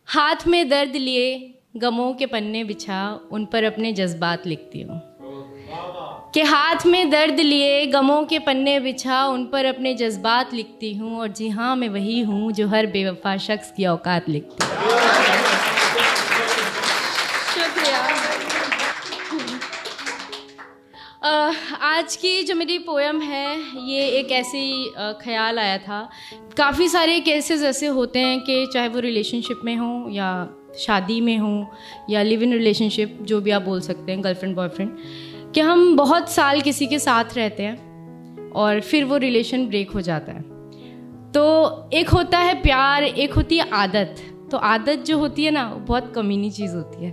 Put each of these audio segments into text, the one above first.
हाथ में दर्द लिए गमों के पन्ने बिछा उन पर अपने जज्बात लिखती हूँ। कि हाथ में दर्द लिए गमों के पन्ने बिछा उन पर अपने जज्बात लिखती हूँ। और जी हाँ, मैं वही हूँ जो हर बेवफा शख्स की औकात लिखती हूँ। शुक्रिया। आज की जो मेरी पोएम है ये एक ऐसे ही ख्याल आया था। काफ़ी सारे केसेस ऐसे होते हैं कि चाहे वो रिलेशनशिप में हो या शादी में हो या लिव इन रिलेशनशिप, जो भी आप बोल सकते हैं, गर्लफ्रेंड बॉयफ्रेंड, कि हम बहुत साल किसी के साथ रहते हैं और फिर वो रिलेशन ब्रेक हो जाता है। तो एक होता है प्यार, एक होती है आदत। तो आदत जो होती है ना, वो बहुत कमीनी चीज़ होती है।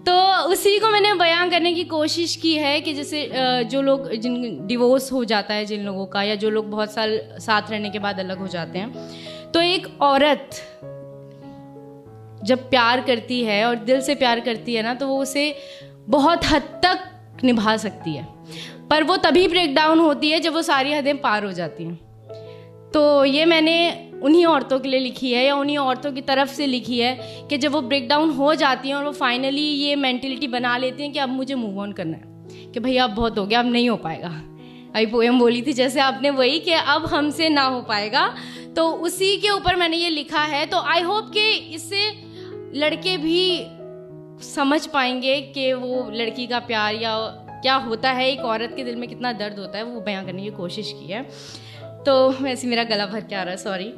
तो उसी को मैंने बयां करने की कोशिश की है कि जैसे जो लोग, जिन डिवोर्स हो जाता है जिन लोगों का, या जो लोग बहुत साल साथ रहने के बाद अलग हो जाते हैं, तो एक औरत जब प्यार करती है और दिल से प्यार करती है ना, तो वो उसे बहुत हद तक निभा सकती है। पर वो तभी ब्रेक डाउन होती है जब वो सारी हदें पार हो जाती हैं। तो ये मैंने उन्हीं औरतों के लिए लिखी है, या उन्हीं औरतों की तरफ से लिखी है कि जब वो ब्रेक डाउन हो जाती हैं और वो फाइनली ये मेंटलिटी बना लेती हैं कि अब मुझे मूव ऑन करना है, कि भैया अब बहुत हो गया, अब नहीं हो पाएगा। अभी पोएम बोली थी जैसे आपने, वही कि अब हमसे ना हो पाएगा। तो उसी के ऊपर मैंने ये लिखा है। तो आई होप कि इससे लड़के भी समझ पाएंगे कि वो लड़की का प्यार या क्या होता है, एक औरत के दिल में कितना दर्द होता है, वो बयां करने की कोशिश की है। तो वैसे मेरा गला भर के आ रहा है, सॉरी।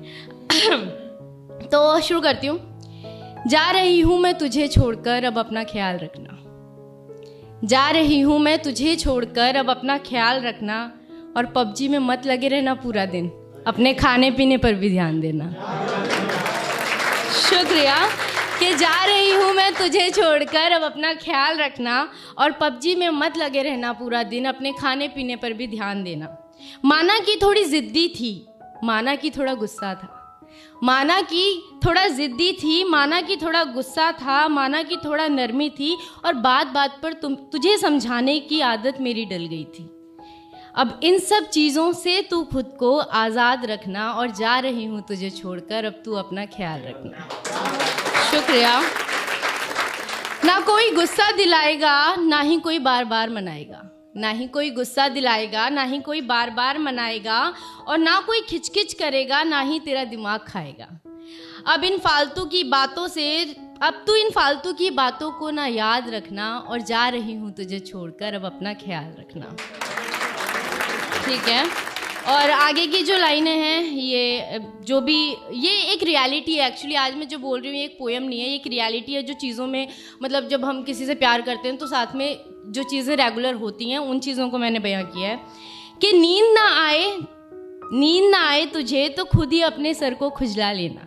तो शुरू करती हूँ। जा रही हूँ मैं तुझे छोड़कर, अब अपना ख्याल रखना। जा रही हूँ मैं तुझे छोड़कर, अब अपना ख्याल रखना। और पबजी में मत लगे रहना पूरा दिन, अपने खाने पीने पर भी ध्यान देना। शुक्रिया। कि जा रही हूँ मैं तुझे छोड़कर, अब अपना ख्याल रखना। और पबजी में मत लगे रहना पूरा दिन, अपने खाने पीने पर भी ध्यान देना। माना कि थोड़ी ज़िद्दी थी, माना कि थोड़ा गुस्सा था, माना कि थोड़ा ज़िद्दी थी, माना कि थोड़ा गुस्सा था, माना कि थोड़ा नरमी थी, और बात बात पर तुझे समझाने की आदत मेरी डल गई थी। अब इन सब चीज़ों से तू खुद को आज़ाद रखना। और जा रही हूँ तुझे छोड़कर, अब तू अपना ख्याल रखना। शुक्रिया। ना कोई गुस्सा दिलाएगा, ना ही कोई बार बार मनाएगा। ना ही कोई गुस्सा दिलाएगा, ना ही कोई बार बार मनाएगा। और ना कोई खिचखिच करेगा, ना ही तेरा दिमाग खाएगा। अब इन फालतू की बातों से, अब तू इन फालतू की बातों को ना याद रखना। और जा रही हूँ तुझे छोड़कर, अब अपना ख्याल रखना। ठीक है। और आगे की जो लाइनें हैं, ये जो भी, ये एक रियलिटी है एक्चुअली। आज मैं जो बोल रही हूँ ये एक पोएम नहीं है, ये एक रियलिटी है। जो चीज़ों में, मतलब जब हम किसी से प्यार करते हैं तो साथ में जो चीज़ें रेगुलर होती हैं, उन चीज़ों को मैंने बयां किया है। कि नींद ना आए तुझे तो खुद ही अपने सर को खुजला लेना।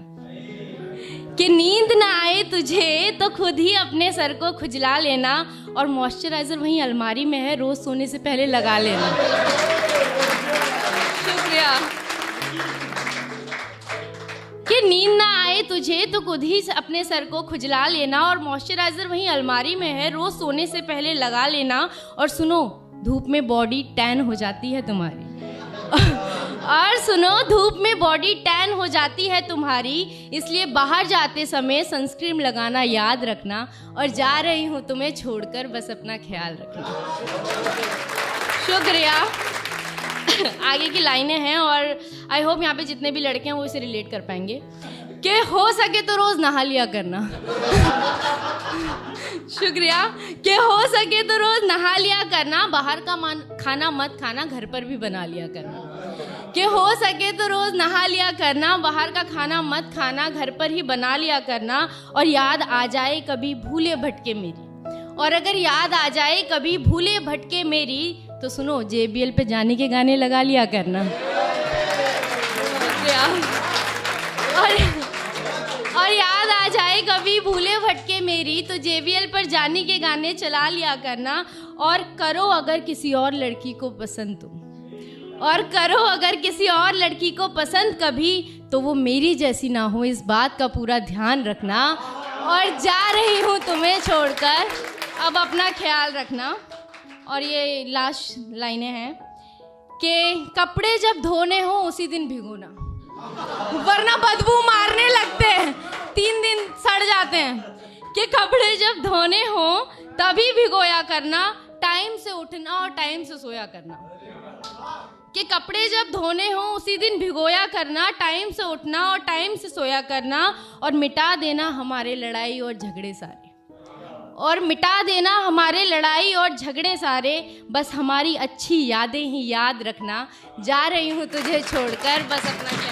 कि नींद ना आए तुझे तो खुद ही अपने सर को खुजला लेना। और मॉइस्चराइज़र वहीं अलमारी में है, रोज़ सोने से पहले लगा लेना। शुक्रिया। कि नींद ना आए तुझे तो खुद ही अपने सर को खुजला लेना। और मॉइस्चराइज़र वहीं अलमारी में है, रोज़ सोने से पहले लगा लेना। और सुनो, धूप में बॉडी टैन हो जाती है तुम्हारी। और सुनो, धूप में बॉडी टैन हो जाती है तुम्हारी, इसलिए बाहर जाते समय सनस्क्रीन लगाना याद रखना। और जा रही हूँ तुम्हें छोड़कर, बस अपना ख्याल रखना। शुक्रिया। आगे की लाइनें हैं और आई होप यहाँ पे जितने भी लड़के हैं वो इसे रिलेट कर पाएंगे। कि हो सके तो रोज़ नहा लिया करना। शुक्रिया। कि हो सके तो रोज़ नहा लिया करना, बाहर का खाना मत खाना, घर पर भी बना लिया करना। कि हो सके तो रोज़ नहा लिया करना, बाहर का खाना मत खाना, घर पर ही बना लिया करना। और याद आ जाए कभी भूले भटके मेरी, और अगर याद आ जाए कभी भूले भटके मेरी, तो सुनो, JBL पे जाने के गाने लगा लिया करना। और याद आ जाए कभी भूले भटके मेरी, तो JBL पर जाने के गाने चला लिया करना। और करो अगर किसी और लड़की को पसंद तुम, और करो अगर किसी और लड़की को पसंद कभी, तो वो मेरी जैसी ना हो, इस बात का पूरा ध्यान रखना। और जा रही हूँ तुम्हें छोड़कर, अब अपना ख्याल रखना। और ये लास्ट लाइनें हैं कि कपड़े जब धोने हो उसी दिन भिगोना, वरना बदबू मारने लगते हैं, 3 दिन सड़ जाते हैं। कि कपड़े जब धोने हो तभी भिगोया करना, टाइम से उठना और टाइम से सोया करना। कि कपड़े जब धोने हो उसी दिन भिगोया करना, टाइम से उठना और टाइम से सोया करना, और मिटा देना हमारे लड़ाई और झगड़े सारे, और मिटा देना हमारे लड़ाई और झगड़े सारे, बस हमारी अच्छी यादें ही याद रखना। जा रही हूँ तुझे छोड़कर, बस अपना